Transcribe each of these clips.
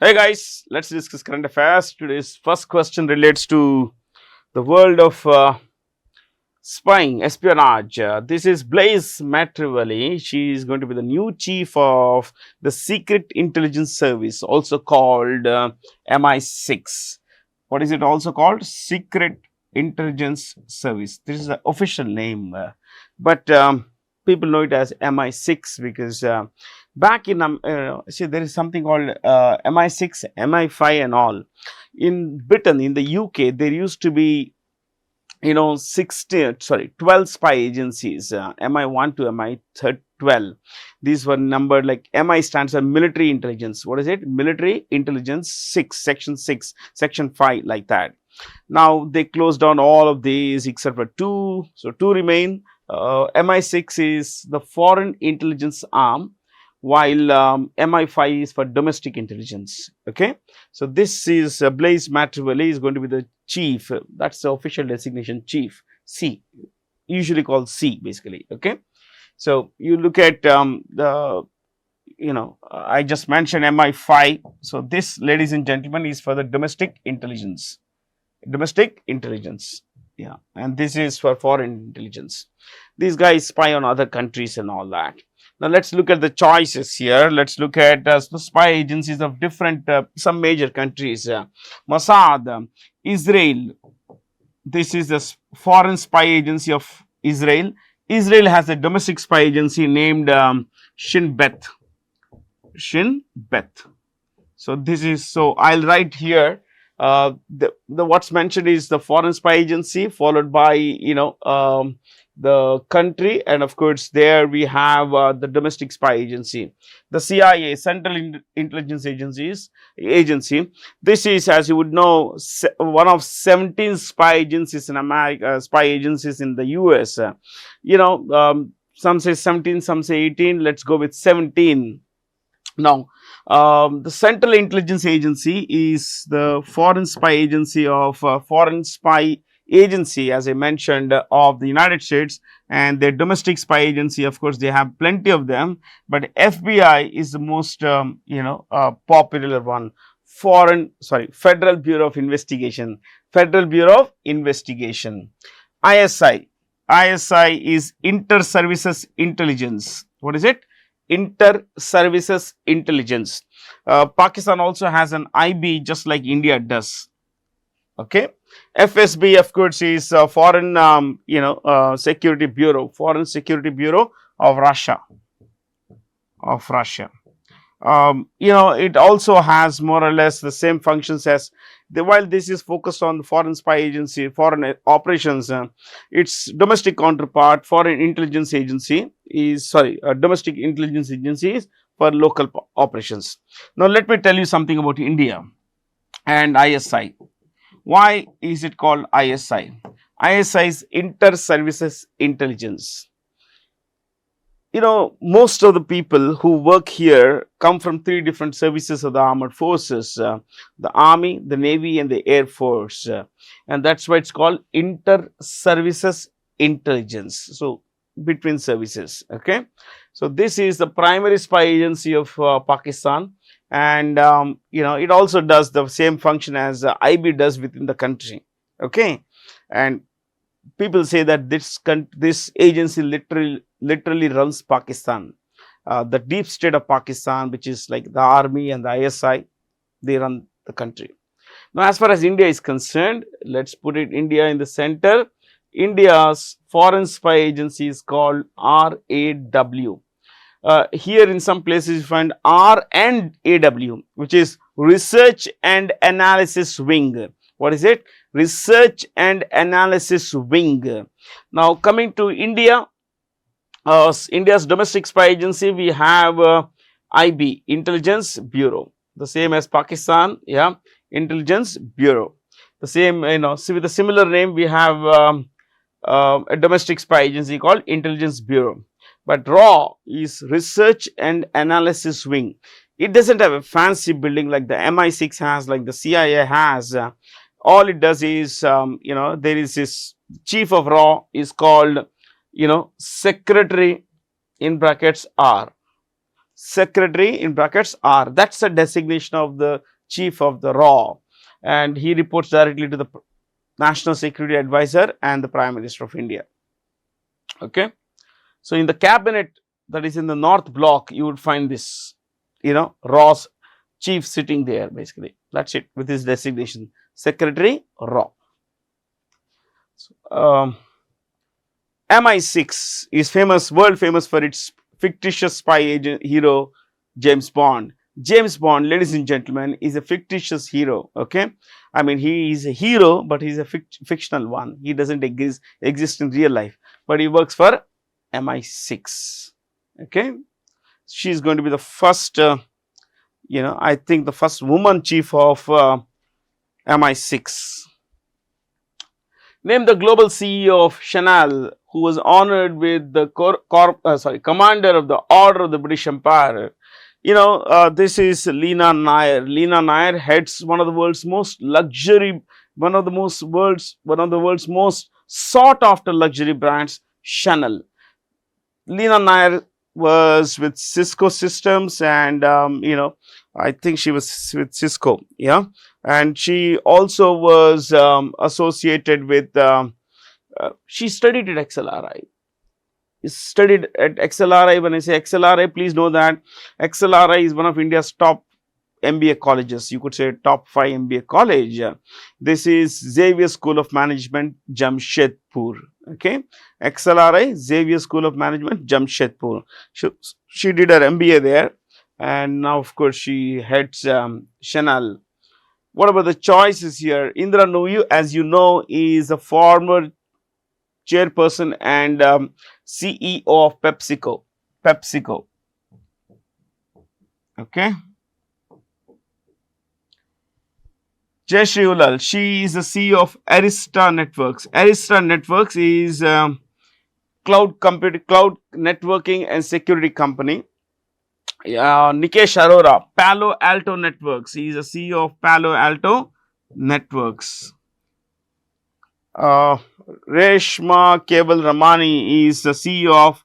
Hey guys, let's discuss current affairs. Today's first question relates to the world of spying, espionage. This is Blaise Matrivelli. She is going to be the new chief of the Secret Intelligence Service, also called MI6. What is it also called? Secret Intelligence Service. This is the official name, but people know it as MI6 because back in see, there is something called MI6, MI5 and all. In Britain, in the UK, there used to be 12 spy agencies, MI1 to MI12. These were numbered like MI stands for military intelligence. What is it? Military intelligence 6, section 6, section 5, like that. Now they closed down all of these except for 2. So 2 remain. MI6 is the foreign intelligence arm, while MI5 is for domestic intelligence. Okay, so this is Blaise Matrivelli is going to be the chief. That's the official designation, chief. C, usually called C, basically. Okay, so you look at the I just mentioned MI5. So this, ladies and gentlemen, is for the domestic intelligence. Domestic intelligence. Yeah, and this is for foreign intelligence. These guys spy on other countries and all that. Now let's look at the choices here. Let's look at spy agencies of different some major countries. Mossad, Israel. This is the foreign spy agency of Israel. Israel has a domestic spy agency named Shin Bet. Shin Bet. So this is, so I'll write here. The what's mentioned is the foreign spy agency, followed by the country, and of course there we have the domestic spy agency, the CIA, Central Intelligence Agency. This is, as you would know, one of 17 spy agencies in America, spy agencies in the US. Some say 17, some say 18. Let's go with 17. Now, the Central Intelligence Agency is the foreign spy agency of foreign spy agency, as I mentioned, of the United States, and their domestic spy agency, of course, they have plenty of them, but FBI is the most popular one. Federal Bureau of Investigation. Federal Bureau of Investigation. ISI. ISI is Inter-Services Intelligence. What is it? Inter-Services Intelligence. Pakistan also has an IB, just like India does. Okay. FSB, of course, is Foreign Security Bureau, Foreign Security Bureau of Russia. It also has more or less the same functions as while this is focused on foreign spy agency, foreign operations, its domestic counterpart, foreign intelligence agency, is domestic intelligence agencies for local operations. Now let me tell you something about India and ISI. Why is it called ISI? ISI is Inter-Services Intelligence. Most of the people who work here come from 3 different services of the armed forces, the Army, the Navy and the Air Force, and that's why it's called Inter-Services Intelligence. So, between services. Okay, so this is the primary spy agency of Pakistan, and it also does the same function as IB does within the country. Okay, and people say that this agency literally runs Pakistan. The deep state of Pakistan, which is like the army and the ISI, they run the country. Now, as far as India is concerned, let's put it India in the center. India's foreign spy agency is called RAW. Here in some places you find R and AW, which is Research and Analysis Wing. What is it? Research and Analysis Wing. Now coming to India, India's domestic spy agency, we have IB, Intelligence Bureau, the same as Pakistan, yeah, Intelligence Bureau. The same, with a similar name, we have a domestic spy agency called Intelligence Bureau. But RAW is Research and Analysis Wing. It doesn't have a fancy building like the MI6 has, like the CIA has. All it does is, there is this chief of RAW is called, secretary in brackets R. secretary in brackets R. That's a designation of the chief of the RAW, and he reports directly to the National Security Advisor and the Prime Minister of India. Okay. So, in the cabinet that is in the North Block, you would find this, RAW's chief sitting there basically. That's it with his designation, Secretary RAW. So, MI6 is famous, world famous for its fictitious spy agent hero James Bond. James Bond, ladies and gentlemen, is a fictitious hero. Okay, I mean, he is a hero, but he is a fictional one. He doesn't exist in real life, but he works for MI6. Okay, she is going to be the first, I think the first woman chief of MI6. Name the global CEO of Chanel, who was honored with the Commander of the Order of the British Empire. This is Leena Nair. Leena Nair heads one of the world's most most sought after luxury brands, Chanel. Leena Nair was with Cisco Systems, and I think she was with Cisco, yeah, and she also was associated with. She studied at XLRI. Studied at XLRI. When I say XLRI, please know that XLRI is one of India's top MBA colleges. You could say top 5 MBA college. This is Xavier School of Management, Jamshedpur. Okay, XLRI, Xavier School of Management, Jamshedpur. She did her MBA there, and now of course she heads Chanel. What about the choices here? Indra Nooyi, as you know, is a former chairperson and CEO of PepsiCo. Okay. Jayashree Ulal, she is the CEO of Arista Networks. Arista Networks is cloud networking and security company. Nikesh Arora, Palo Alto Networks. He is the CEO of Palo Alto Networks. Reshma Keval Ramani is the CEO of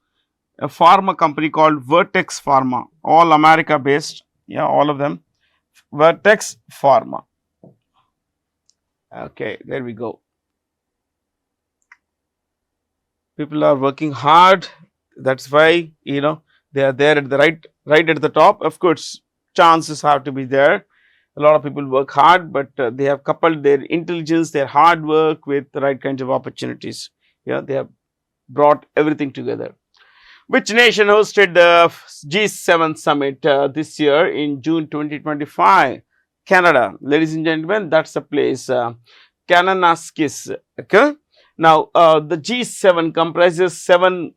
a pharma company called Vertex Pharma, all America based, yeah, all of them. Vertex Pharma. Okay, there we go. People are working hard. That's why they are there at the right at the top. Of course, chances have to be there. A lot of people work hard, but they have coupled their intelligence, their hard work with the right kinds of opportunities. Yeah, they have brought everything together. Which nation hosted the G7 summit this year in June 2025? Canada. Ladies and gentlemen, that's the place. Kananaskis. Okay. Now, the G7 comprises 7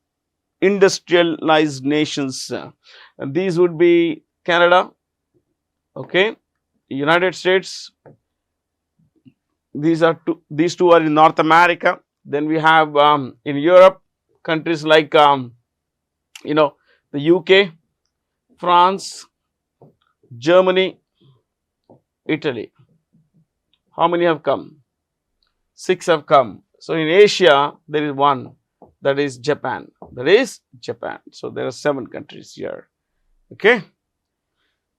industrialized nations. These would be Canada, okay, United States. These two are in North America. Then we have in Europe countries like the UK, France, Germany, Italy. How many have come? 6 have come. So in Asia there is one, that is Japan. So there are 7 countries here. Okay.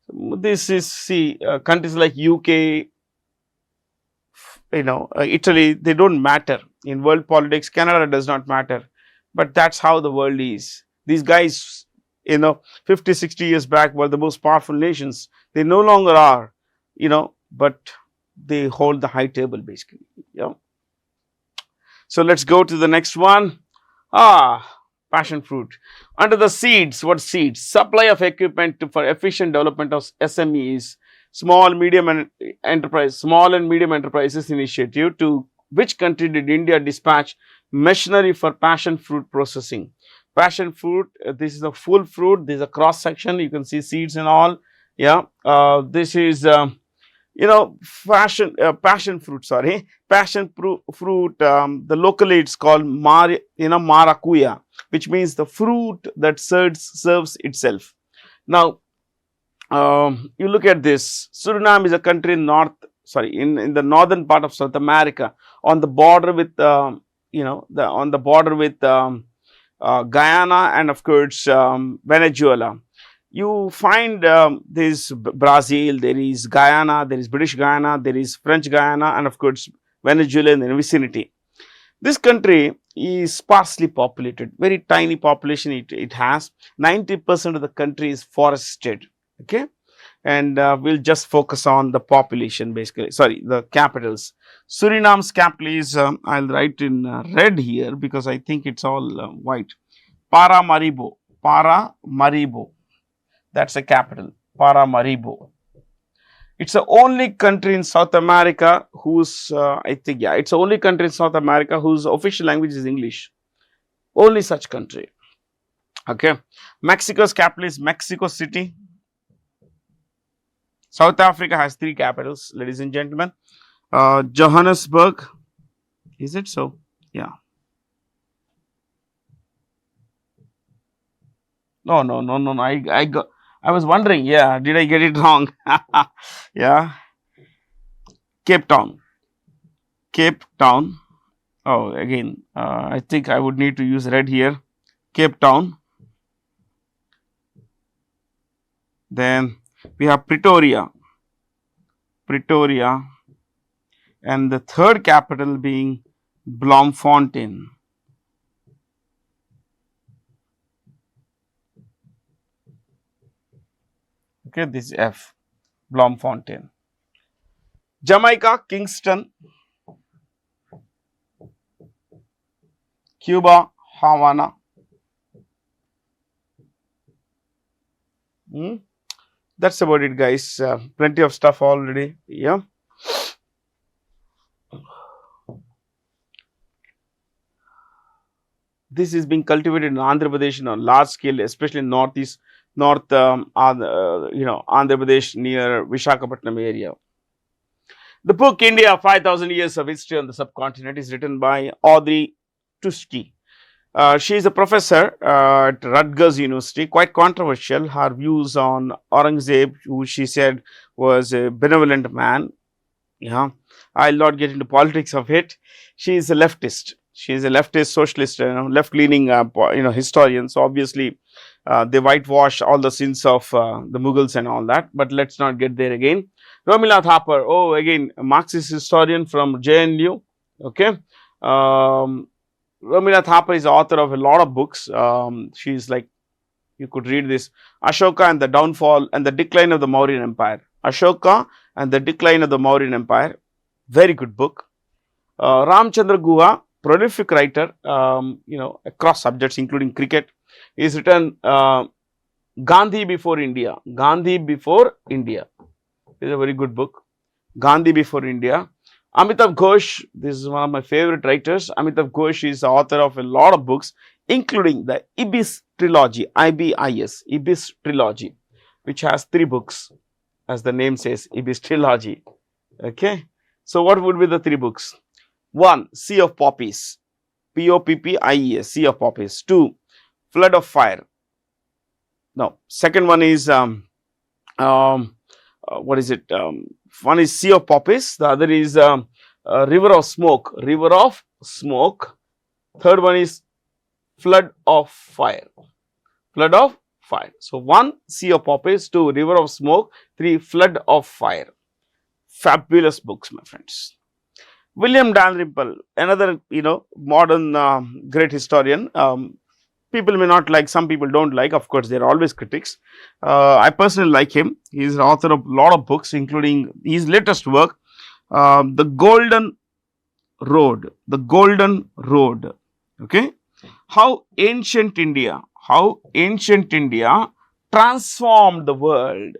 This is countries like UK, Italy. They don't matter in world politics. Canada does not matter, but that's how the world is. These guys, 50, 60 years back were the most powerful nations. They no longer are, but they hold the high table basically. Yeah. So let's go to the next one. Passion fruit. Under the seeds, what seeds? Supply of equipment for efficient development of SMEs, small and medium enterprises initiative. To which country did India dispatch machinery for passion fruit processing? Passion fruit, this is a full fruit. This is a cross section. You can see seeds and all. Yeah. This is passion fruit. Passion fruit. The locally it's called maracuya, which means the fruit that serves itself. Now, you look at this. Suriname is a country in the northern part of South America, on the border with Guyana and of course Venezuela. you find this Brazil, there is Guyana, there is British Guyana, there is French Guyana, and of course Venezuela in the vicinity. This country is sparsely populated, very tiny population it has. 90% of the country is forested, okay, and we'll just focus on the population basically, sorry, the capitals. Suriname's capital is, I'll write in red here because I think it's all white. Paramaribo, Paramaribo, that's the capital, Paramaribo. It's the only country in South America whose, I think, yeah, it's the only country in South America whose official language is English. Only such country. Okay. Mexico's capital is Mexico City. South Africa has 3 capitals, ladies and gentlemen. Johannesburg. Is it so? Yeah. No. I was wondering, yeah, did I get it wrong? Yeah. Cape Town. Cape Town. Oh, again, I think I would need to use red here. Cape Town. Then we have Pretoria. Pretoria. And the third capital being Bloemfontein. Okay, this is F, Bloemfontein. Jamaica, Kingston. Cuba, Havana. That's about it, guys. Plenty of stuff already. Yeah. This is being cultivated in Andhra Pradesh on a large scale, especially in northeast, Andhra Pradesh near Visakhapatnam area. The book India 5,000 Years of History on the Subcontinent is written by Audrey Tuskey. She is a professor at Rutgers University, quite controversial. Her views on Aurangzeb, who she said was a benevolent man. Yeah, I'll not get into politics of it. She is a leftist. She is a leftist socialist, left-leaning, historian. So obviously, they whitewash all the sins of the Mughals and all that. But let's not get there again. Romila Thapar, oh, again, a Marxist historian from JNU. Okay. Romila Thapar is the author of a lot of books. She's like, you could read this, Ashoka and the Downfall and the Decline of the Mauryan Empire. Ashoka and the Decline of the Mauryan Empire. Very good book. Ramchandra Guha, prolific writer, across subjects including cricket. He's written Gandhi Before India. Gandhi Before India. This is a very good book. Gandhi Before India. Amitav Ghosh, this is one of my favorite writers. Amitav Ghosh is the author of a lot of books, including the IBIS trilogy, IBIS, IBIS trilogy, which has 3 books, as the name says, IBIS trilogy. Okay. So, what would be the 3 books? 1. Sea of Poppies, Poppies, Sea of Poppies. 2. Flood of Fire. No, second one is, what is it? One is Sea of Poppies, the other is River of Smoke, River of Smoke. Third one is Flood of Fire, Flood of Fire. So, 1. Sea of Poppies, 2. River of Smoke, 3. Flood of Fire. Fabulous books, my friends. William Dalrymple, another, modern great historian. People may not like, some people don't like, of course, there are always critics. I personally like him. He is the author of a lot of books, including his latest work, The Golden Road. The Golden Road. Okay. How ancient India transformed the world.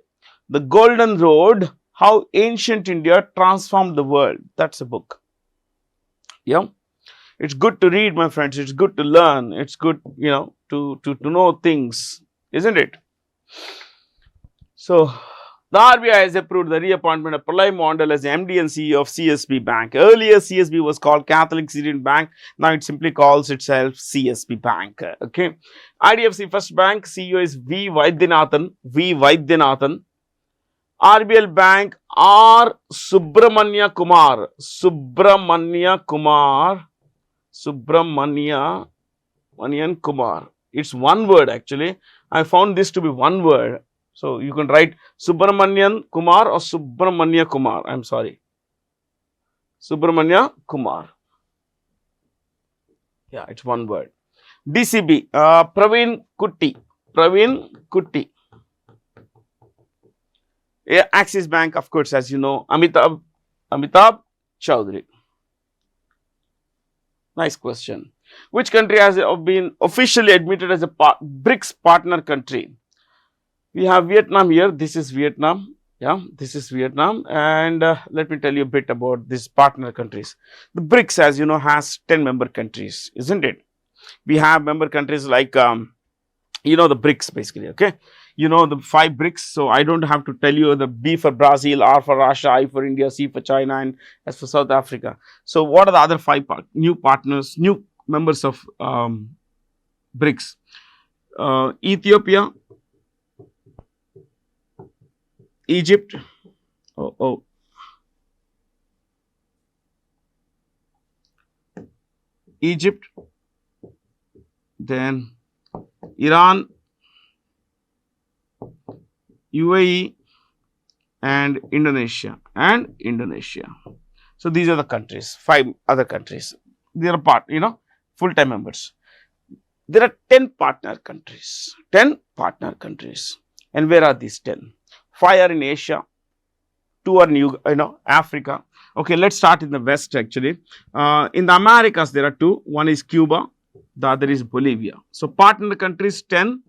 The Golden Road, how ancient India transformed the world. That's a book. Yeah. It's good to read, my friends. It's good to learn. It's good, to know things, isn't it? So, the RBI has approved the reappointment of Pralay Mondal as MD and CEO of CSB Bank. Earlier, CSB was called Catholic Syrian Bank. Now, it simply calls itself CSB Bank. Okay. IDFC First Bank CEO is V. Vaidyanathan. RBL Bank R. Subramanya Kumar. Subramanian Kumar. It's one word actually. I found this to be one word. So you can write Subramanian Kumar or Subramanya Kumar. I'm sorry. Subramanya Kumar. Yeah, it's one word. DCB, Praveen Kutti. Praveen Kutti. Yeah, Axis Bank, of course, as you know, Amitabh Chaudhary. Nice question. Which country has been officially admitted as a BRICS partner country? We have Vietnam here. This is Vietnam. Yeah, this is Vietnam. And let me tell you a bit about these partner countries. The BRICS, as you know, has 10 member countries, isn't it? We have member countries like, you know, the BRICS basically, okay? You know, the 5 BRICS. So I don't have to tell you the B for Brazil, R for Russia, I for India, C for China, and S for South Africa. So what are the other 5 new partners, new members of BRICS? Ethiopia, Egypt, Egypt, then Iran, UAE, and Indonesia, So these are the countries, 5 other countries. They are part, you know, full-time members. There are 10 partner countries, 10 partner countries. And where are these 10? 5 are in Asia, 2 are in Africa. Okay, let's start in the West actually. In the Americas, there are 2. One is Cuba, the other is Bolivia. So partner countries 10,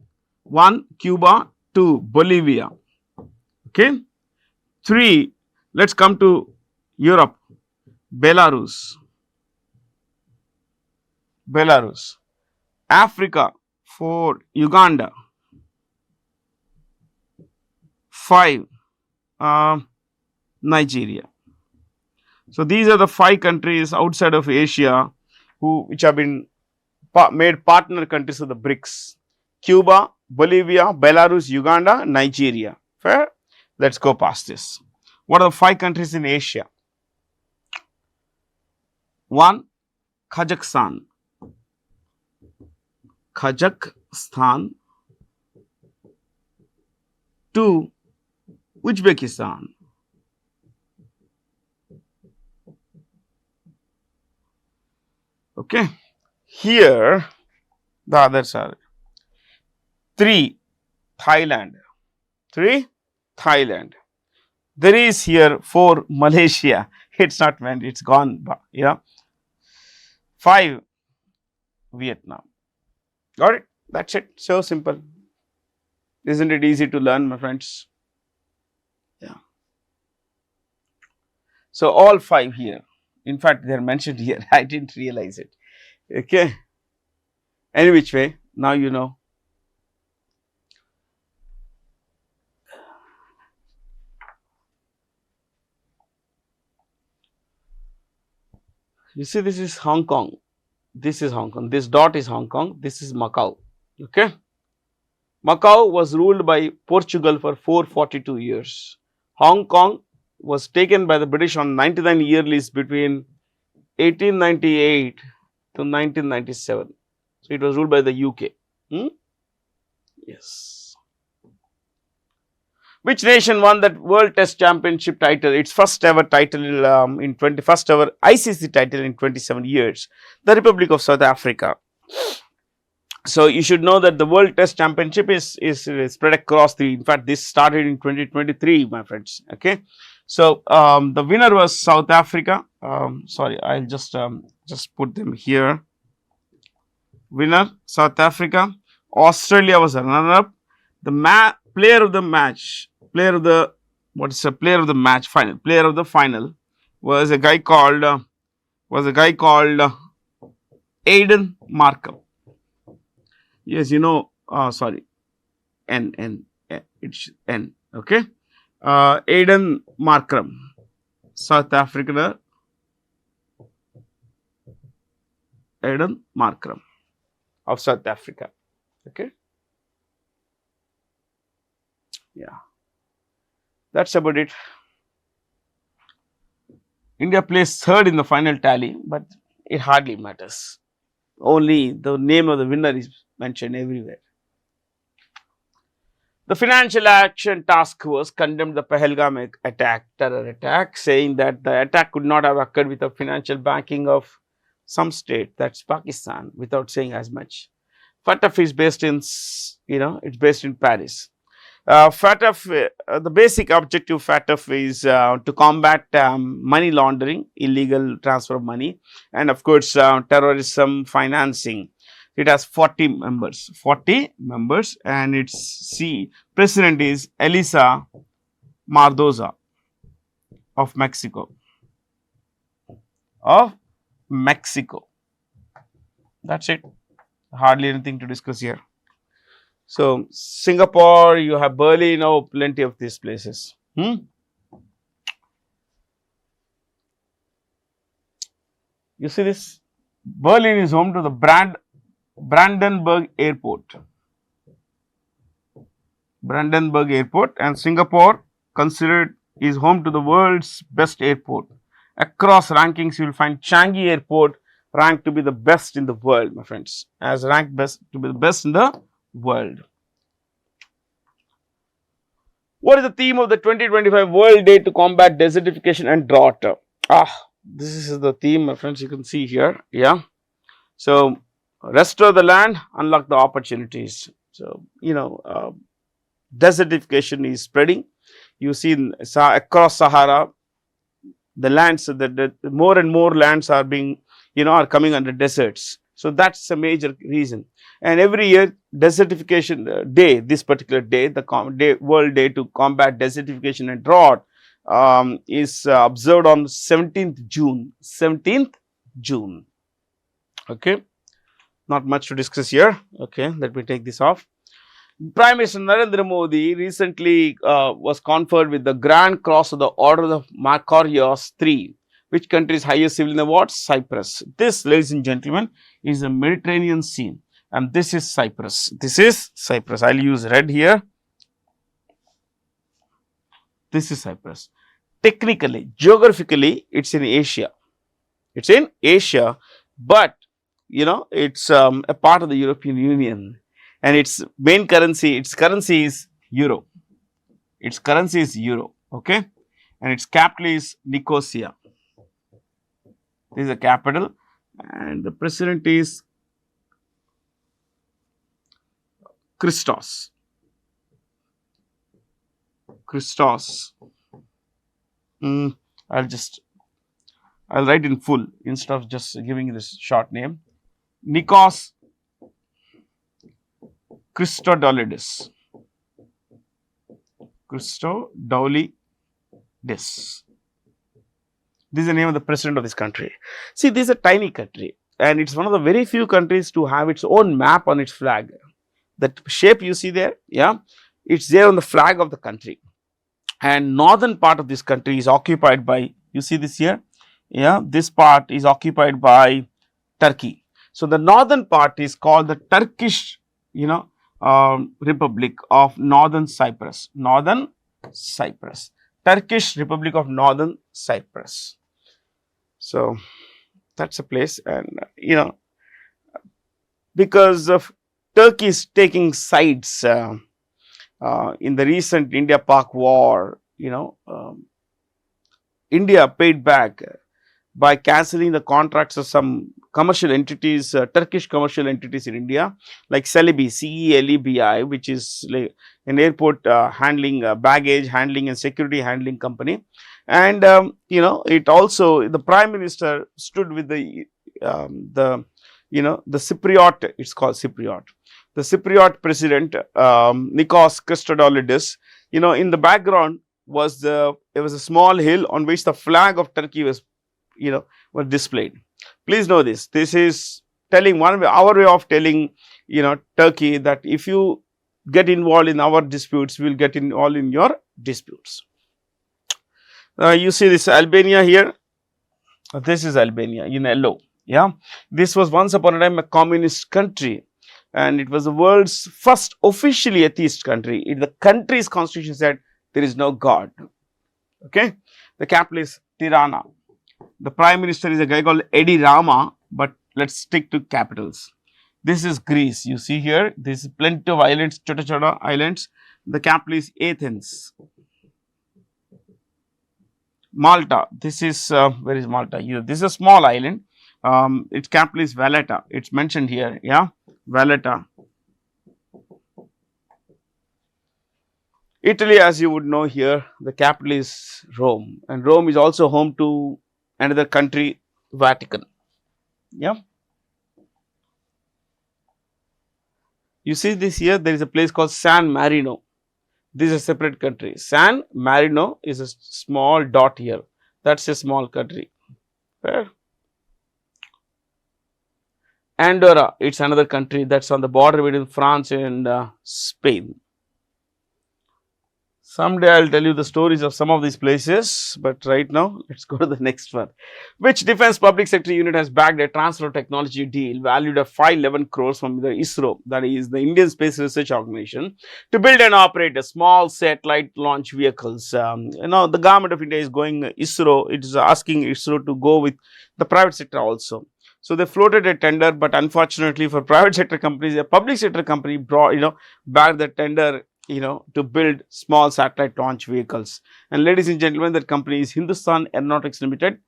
1 Cuba, 2 Bolivia. Okay. 3, let's come to Europe, Belarus. Africa, 4 Uganda. 5 Nigeria. So these are the 5 countries outside of Asia which have been made partner countries of the BRICS. Cuba, Bolivia, Belarus, Uganda, Nigeria. Fair? Let's go past this. What are the 5 countries in Asia? 1 Kazakhstan. 2 Uzbekistan. Okay, here the others are 3 Thailand. There is here 4 Malaysia. It's not meant, it's gone. Yeah. 5 Vietnam. Got it? That's it. So simple. Isn't it easy to learn, my friends? Yeah. So all 5 here. In fact, they are mentioned here. I didn't realize it. Okay. Any which way, now you know. You see, this is Hong Kong. This is Hong Kong. This dot is Hong Kong. This is Macau. Okay. Macau was ruled by Portugal for 442 years. Hong Kong was taken by the British on 99 year lease between 1898 to 1997. So it was ruled by the UK. Yes. Which nation won that World Test Championship title? Its first ever title in 21st ever ICC title in 27 years. The Republic of South Africa. So you should know that the World Test Championship is spread across in fact, this started in 2023, my friends. Okay. So the winner was South Africa. Sorry, I'll just put them here. Winner South Africa. Australia was a runner-up. The player of the match, player of the final was a guy called Aiden Markham. Yes, you know, sorry, it's N, okay. Aiden Markham, South African. Aiden Markham of South Africa, okay. Yeah, that's about it. India placed 3rd in the final tally, but it hardly matters. Only the name of the winner is mentioned everywhere. The Financial Action Task Force condemned the Pahalgam terror attack, saying that the attack could not have occurred without financial backing of some state, that's Pakistan, without saying as much. FATF is based in, it's based in Paris. FATF, the basic objective of FATF is to combat money laundering, illegal transfer of money, and of course terrorism financing. It has 40 members, and its president is Elisa Mardoza of Mexico. That's it. Hardly anything to discuss here. So, Singapore, you have Berlin, plenty of these places. You see this? Berlin is home to the Brandenburg Airport. And Singapore considered is home to the world's best airport. Across rankings, you will find Changi Airport ranked to be the best in the world, my friends, as ranked best to be the best in the world. What is the theme of the 2025 World Day to combat desertification and drought? This is the theme, my friends, you can see here. Yeah. So, restore the land, unlock the opportunities. So, desertification is spreading. You see across Sahara, the lands, the more and more lands are being, are coming under deserts. So, that's a major reason. And every year, desertification day, this particular day, the World Day to combat desertification and drought is observed on 17th June. Okay. Not much to discuss here. Okay, let me take this off. Prime Minister Narendra Modi recently was conferred with the Grand Cross of the Order of Makarios III. Which country's highest civilian award? Cyprus. This, ladies and gentlemen, is a Mediterranean scene, and this is Cyprus. I'll use red here. This is Cyprus. Technically, geographically, it's in Asia. But it's a part of the European Union, and its main currency, is euro. Okay, and its capital is Nicosia. This is the capital, and the president is Christos. I'll write in full instead of just giving this short name. Nikos Christodoulides. This is the name of the president of this country. See, this is a tiny country, and it's one of the very few countries to have its own map on its flag. That shape you see there, it's there on the flag of the country. And northern part of this country is occupied by, you see this here, this part is occupied by Turkey. So, the northern part is called the Turkish, Republic of Northern Cyprus. Turkish Republic of Northern Cyprus. So, that's a place, and because of Turkey is taking sides in the recent India-Pak war, India paid back by cancelling the contracts of some commercial entities, Turkish commercial entities in India, like Celebi, CGL, which is like an airport handling, baggage handling and security handling company. And, it also, the Prime Minister stood with the Cypriot, it's called Cypriot. The Cypriot president, Nikos Christodoulides, in the background was there was a small hill on which the flag of Turkey was displayed. Please know this. This is telling our way of telling, Turkey that if you get involved in our disputes, we will get involved in your disputes. You see this Albania here. This is Albania in yellow. This was once upon a time a communist country, and it was the world's first officially atheist country. The country's constitution said there is no God. Okay, the capital is Tirana. The Prime Minister is a guy called Edi Rama, but let's stick to capitals. This is Greece. You see here, this is plenty of islands, chota islands. The capital is Athens. Malta. This is where is Malta? Here, this is a small island. Its capital is Valletta. It's mentioned here. Yeah, Valletta. Italy, as you would know here, the capital is Rome, and Rome is also home to another country, Vatican. Yeah. You see this here, there is a place called San Marino. This is a separate country. San Marino is a small dot here. That's a small country. Where? Andorra, it's another country that's on the border between France and Spain. Someday I will tell you the stories of some of these places, but right now let's go to the next one. Which defense public sector unit has bagged a transfer of technology deal valued at 511 crores from the ISRO, that is the Indian Space Research Organization, to build and operate a small satellite launch vehicles. The government of India is going ISRO, it is asking ISRO to go with the private sector also. So they floated a tender, but unfortunately for private sector companies, a public sector company bagged the tender to build small satellite launch vehicles. And ladies and gentlemen, that company is Hindustan Aeronautics Limited,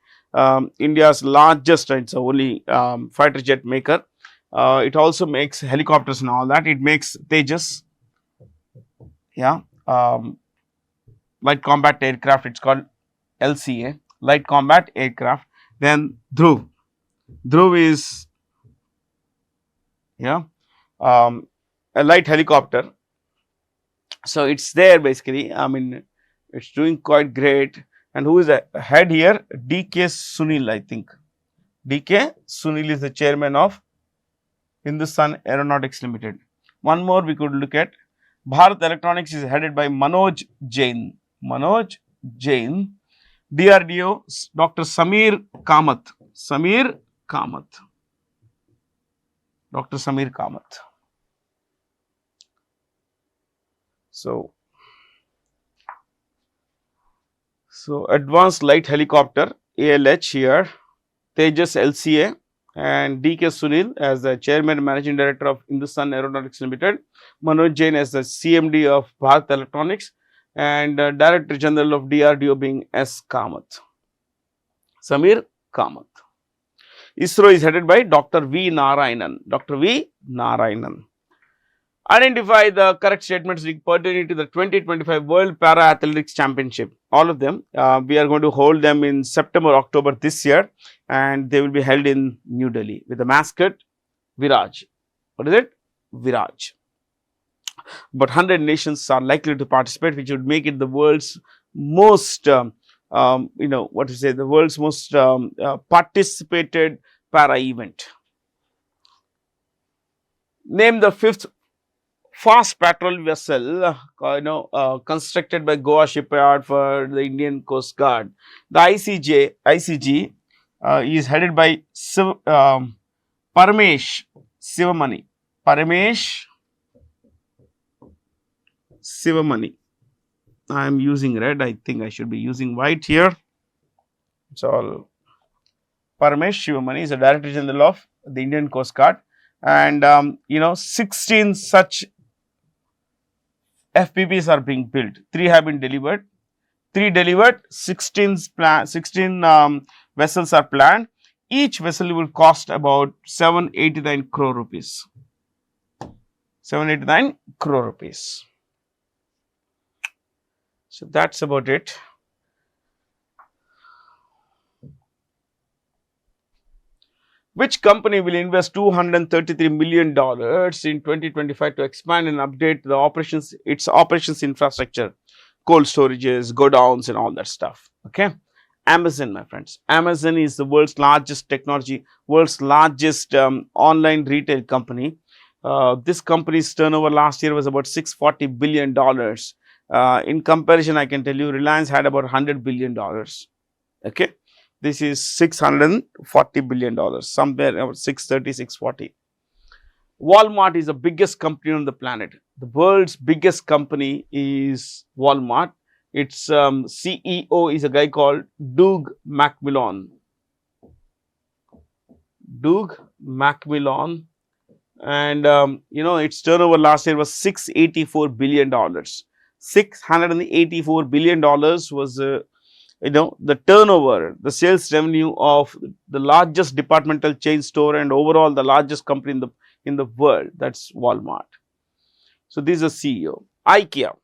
India's largest, it's only fighter jet maker. It also makes helicopters and all that. It makes Tejas, light combat aircraft, it's called LCA, light combat aircraft. Then Dhruv is, a light helicopter. So it's there basically. I mean, it's doing quite great. And who is the head here? DK Sunil, I think. DK Sunil is the chairman of Hindustan Aeronautics Limited. One more we could look at. Bharat Electronics is headed by Manoj Jain. Manoj Jain. DRDO, Dr. Samir Kamath. Dr. Samir Kamath. So advanced light helicopter ALH here, Tejas LCA, and DK Sunil as the chairman and managing director of Hindustan Aeronautics Limited, Manoj Jain as the CMD of Bharat Electronics, and Director General of DRDO being S. Kamath, Samir Kamath. ISRO is headed by Dr. V. Narayanan. Dr. V. Narayanan. Identify the correct statements pertaining to the 2025 World Para Athletics Championship. All of them. We are going to hold them in September, October this year, and they will be held in New Delhi with the mascot Viraj. What is it? Viraj. But 100 nations are likely to participate, which would make it the world's most, the world's most participated para event. Name the fifth fast patrol vessel, constructed by Goa Shipyard for the Indian Coast Guard. The ICG is headed by Paramesh Sivamani. Paramesh Sivamani. I am using red. I think I should be using white here. It's all Paramesh Sivamani is the Director General of the Indian Coast Guard, and 16 such FPPs are being built. 3 have been delivered. 16 vessels are planned. Each vessel will cost about 789 crore rupees. 789 crore rupees. So that's about it. Which company will invest $233 million in 2025 to expand and update its operations infrastructure, cold storages, godowns and all that stuff. Okay. Amazon, my friends. Amazon is the world's largest online retail company. This company's turnover last year was about $640 billion. In comparison, I can tell you Reliance had about $100 billion. Okay. This is $640 billion, somewhere about 630, 640. Walmart is the biggest company on the planet. The world's biggest company is Walmart. Its CEO is a guy called Doug McMillon. Doug McMillon. and its turnover last year was $684 billion. $684 billion was the turnover, the sales revenue of the largest departmental chain store and overall the largest company in the world, that's Walmart. So this is a CEO. IKEA.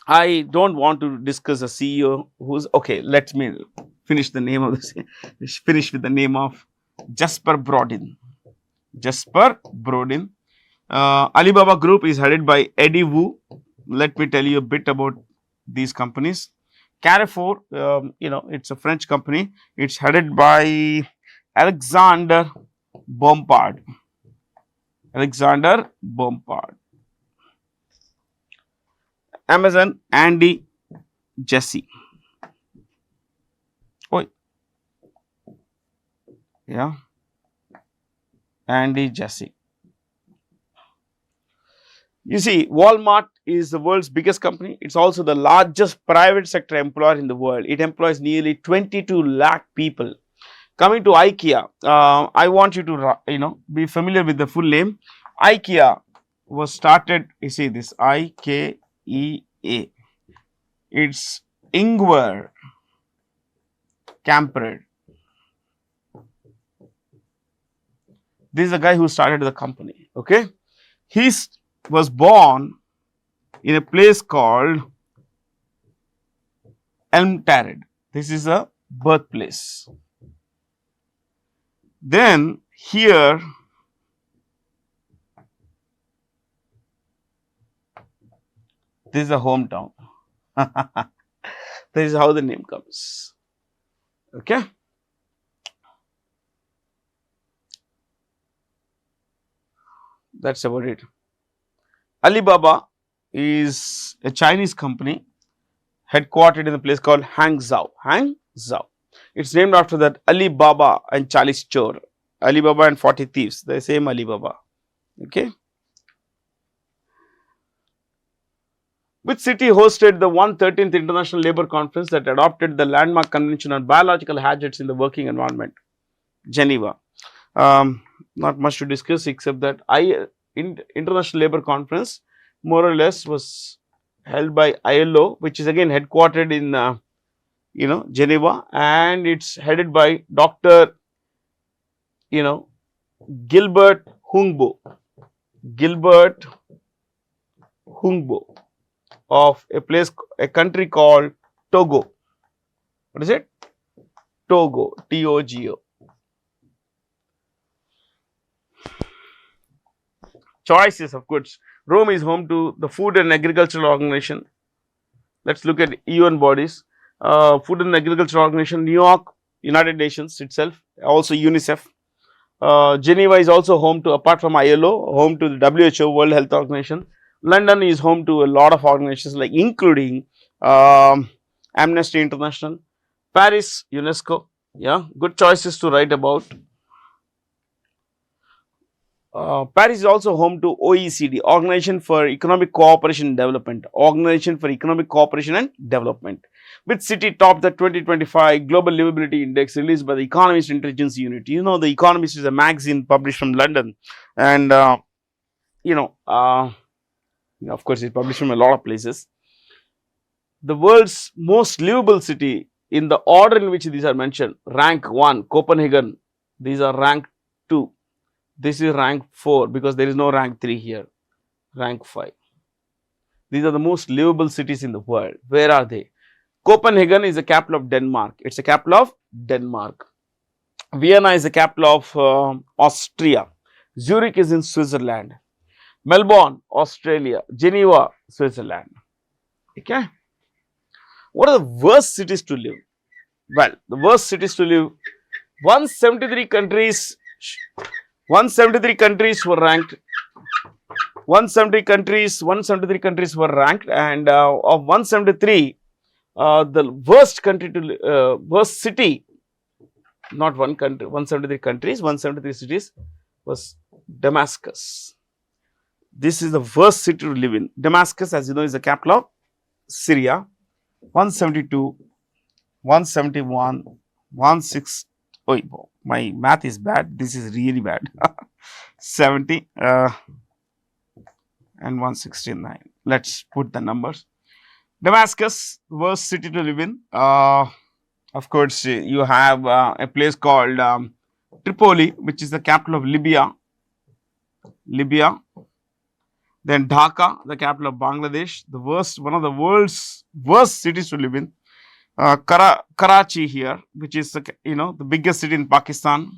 I don't want to discuss a CEO who's okay. Let me finish the name of this. Finish with the name of Jasper Brodin. Jasper Brodin. Alibaba Group is headed by Eddie Wu. Let me tell you a bit about these companies. Carrefour, it's a French company. It's headed by Alexander Bompard. Alexander Bompard. Amazon, Andy Jassy. Oh, yeah, Andy Jassy. You see, Walmart is the world's biggest company. It's also the largest private sector employer in the world. It employs nearly 22 lakh people. Coming to IKEA, I want you to be familiar with the full name. IKEA was started. You see this IKEA. It's Ingvar Kamprad. This is the guy who started the company. Okay, he was born in a place called Elmtarad. This is a birthplace. Then here this is a hometown. This is how the name comes. Okay. That's about it. Alibaba is a Chinese company headquartered in a place called Hangzhou. Hangzhou. It's named after that Alibaba and Charlie's Chore. Alibaba and 40 Thieves. The same Alibaba. Okay. Which city hosted the 113th International Labour Conference that adopted the landmark convention on biological hazards in the working environment? Geneva. Not much to discuss except that International Labour Conference more or less was held by ILO, which is again headquartered in Geneva, and it's headed by Dr. Gilbert Hungbo. Gilbert Hungbo of a country called Togo. What is it? Togo. T-O-G-O. Choices of goods. Rome is home to the Food and Agricultural Organization. Let's look at UN bodies. Food and Agricultural Organization, New York, United Nations itself, also UNICEF. Geneva is also home to, apart from ILO, home to the WHO, World Health Organization. London is home to a lot of organizations like including Amnesty International. Paris, UNESCO. Yeah, good choices to write about. Paris is also home to OECD, Organization for Economic Cooperation and Development. Organization for Economic Cooperation and Development. Which city topped the 2025 Global Livability Index released by the Economist Intelligence Unit? You know, the Economist is a magazine published from London, and of course, it's published from a lot of places. The world's most livable city in the order in which these are mentioned: rank 1, Copenhagen. These are rank 2. This is rank 4 because there is no rank 3 here. Rank 5. These are the most livable cities in the world. Where are they? Copenhagen is the capital of Denmark. It's the capital of Denmark. Vienna is the capital of Austria. Zurich is in Switzerland. Melbourne, Australia. Geneva, Switzerland. Okay. What are the worst cities to live? Well, the worst cities to live, 173 countries were ranked. 173 countries were ranked, and of 173, the worst city, not one country, 173 countries, 173 cities was Damascus. This is the worst city to live in. Damascus, as you know, is the capital of Syria. 172, 171, 16. Oh, my math is bad. This is really bad. 70 and 169. Let's put the numbers. Damascus, worst city to live in. Of course, you have a place called Tripoli, which is the capital of Libya. Then Dhaka, the capital of Bangladesh, one of the world's worst cities to live in. Karachi here, which is the biggest city in Pakistan,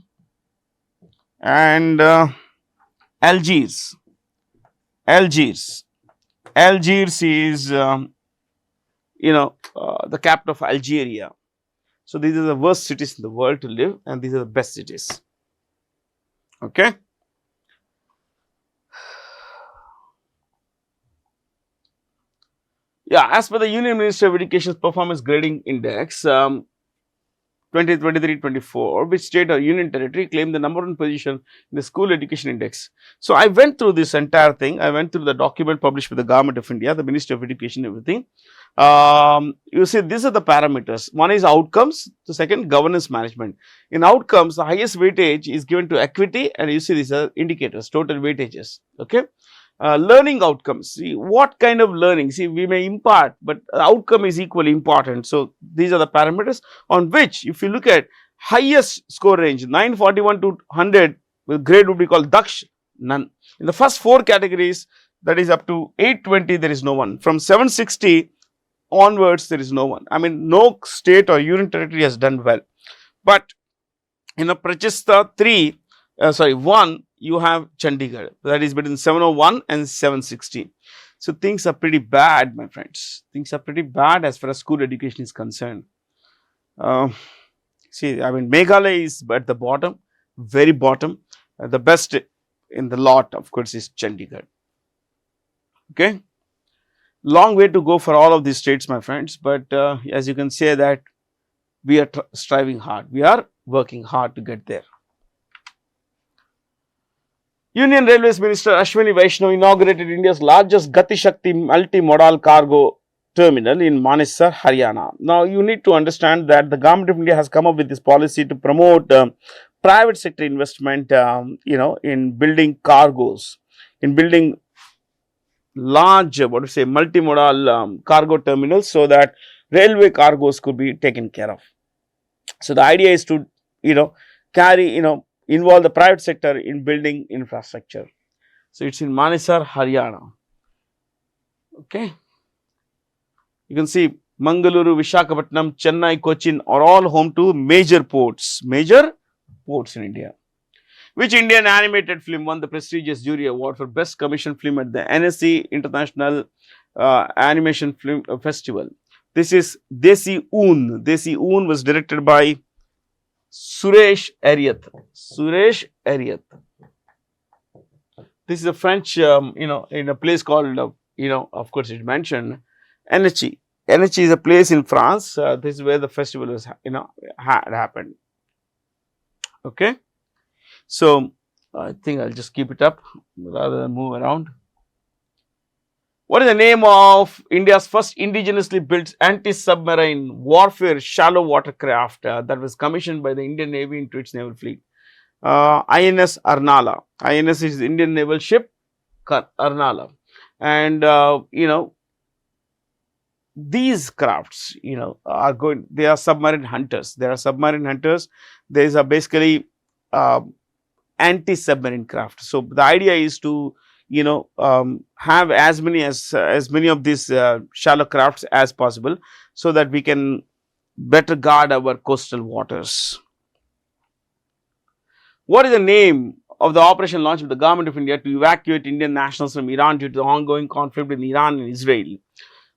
and Algiers. Algiers is the capital of Algeria. So these are the worst cities in the world to live, and these are the best cities. Okay. Yeah, as per the Union Ministry of Education's Performance Grading Index 2023-24, which state or union territory claimed the number one position in the School Education Index. So I went through this entire thing. I went through the document published by the Government of India, the Ministry of Education, everything. You see, these are the parameters. One is outcomes, the second governance management. In outcomes, the highest weightage is given to equity, and you see these are indicators, total weightages. Okay. Learning outcomes. See, what kind of learning? See, we may impart, but the outcome is equally important. So these are the parameters on which, if you look at highest score range, 941 to 100, the grade would be called Daksh, none. In the first four categories, that is up to 820, there is no one. From 760 onwards, there is no one. I mean, no state or union territory has done well. But in a Prachista 1, you have Chandigarh, that is between 701 and 760. So things are pretty bad, my friends. Things are pretty bad as far as school education is concerned. See, I mean, Meghalaya is at the bottom, very bottom. The best in the lot, of course, is Chandigarh. Okay. Long way to go for all of these states, my friends. But as you can say that we are striving hard. We are working hard to get there. Union Railways Minister Ashwini Vaishnav inaugurated India's largest Gati Shakti multimodal cargo terminal in Manesar, Haryana. Now, you need to understand that the Government of India has come up with this policy to promote private sector investment, in building cargos, in building large, multimodal cargo terminals, so that railway cargos could be taken care of. So the idea is to, involve the private sector in building infrastructure. So it's in Manesar, Haryana. Okay. You can see Mangaluru, Visakhapatnam, Chennai, Cochin are all home to major ports in India. Which Indian animated film won the prestigious jury award for best commissioned film at the NSC International Animation Film Festival? This is Desi Oon. Desi Oon was directed by Suresh Ariat. This is a French, in a place called, of course it mentioned, Annecy. Annecy is a place in France. This is where the festival was, had happened. Okay. So, I think I'll just keep it up rather than move around. What is the name of India's first indigenously built anti-submarine warfare shallow watercraft that was commissioned by the Indian Navy into its naval fleet? INS Arnala. INS is the Indian naval ship Arnala. And, these crafts, they are submarine hunters. There is a basically anti-submarine craft. So the idea is to have as many of these shallow crafts as possible, so that we can better guard our coastal waters. What is the name of the operation launched by the Government of India to evacuate Indian nationals from Iran due to the ongoing conflict in Iran and Israel?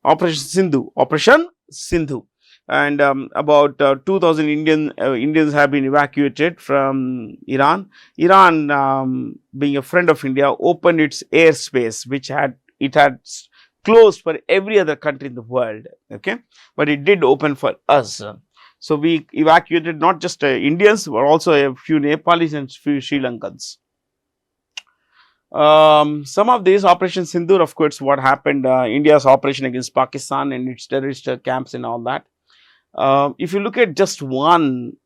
Operation Sindu. And about 2,000 Indians have been evacuated from Iran. Iran, being a friend of India, opened its airspace, which it had closed for every other country in the world. Okay, but it did open for us. So we evacuated not just Indians, but also a few Nepalis and few Sri Lankans. Some of these Operation Sindur, of course, what happened, India's operation against Pakistan and its terrorist camps and all that. If you look at just one,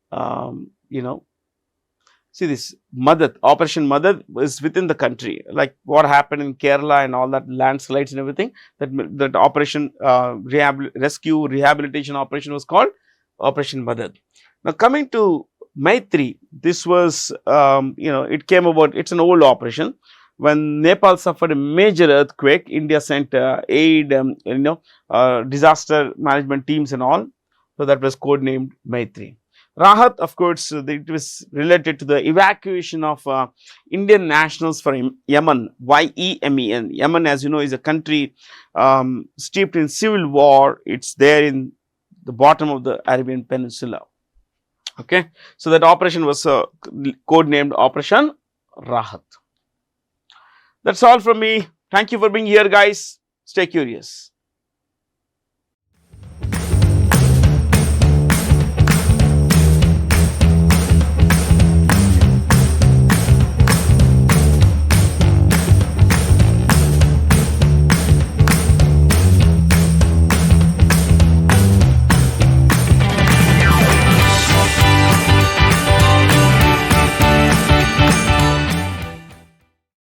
See this Madad, Operation Madad is within the country, like what happened in Kerala and all that landslides and everything. That operation rescue rehabilitation operation was called Operation Madad. Now coming to Maitri, this was it came about. It's an old operation. When Nepal suffered a major earthquake, India sent aid, disaster management teams and all. So that was codenamed Maitri. Rahat, of course, it was related to the evacuation of Indian nationals from Yemen, YEMEN. Yemen, as you know, is a country steeped in civil war. It's there in the bottom of the Arabian Peninsula. Okay, so that operation was codenamed Operation Rahat. That's all from me. Thank you for being here, guys. Stay curious.